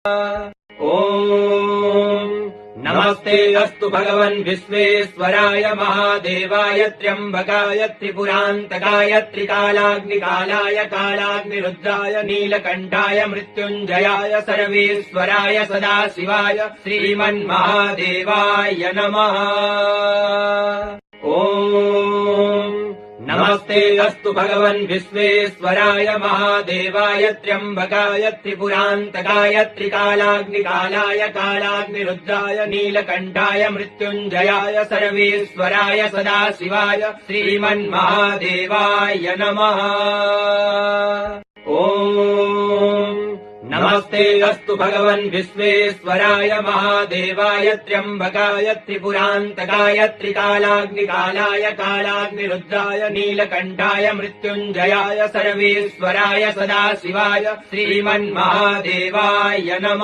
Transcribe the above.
ॐ नमस्ते अस्तु भगवन् विश्वेश्वराय महादेवाय त्र्यम्बकाय त्रिपुरान्तकाय त्रिकालाग्निकालाय कालाग्निरुद्राय नीलकण्ठाय मृत्युञ्जयाय सर्वेश्वराय सदाशिवाय श्रीमन्महादेवाय नमः। ॐ नमस्ते अस्तु भगवन् विश्वेश्वराय महादेवाय त्र्यम्बकाय त्रिपुरान्तकाय त्रिकालाग्निकालाय कालाग्निरुद्राय नीलकण्ठाय मृत्युञ्जयाय सर्वेश्वराय सदाशिवाय श्रीमन्महादेवाय नमः। ॐ नमस्ते अस्तु भगवन् विश्वेश्वराय महादेवाय त्र्यम्बकाय त्रिपुरान्तकाय त्रिकालाग्निकालाय कालाग्निरुद्राय नीलकण्ठाय मृत्युञ्जयाय सर्वेश्वराय सदाशिवाय श्रीमन्महादेवाय नमः।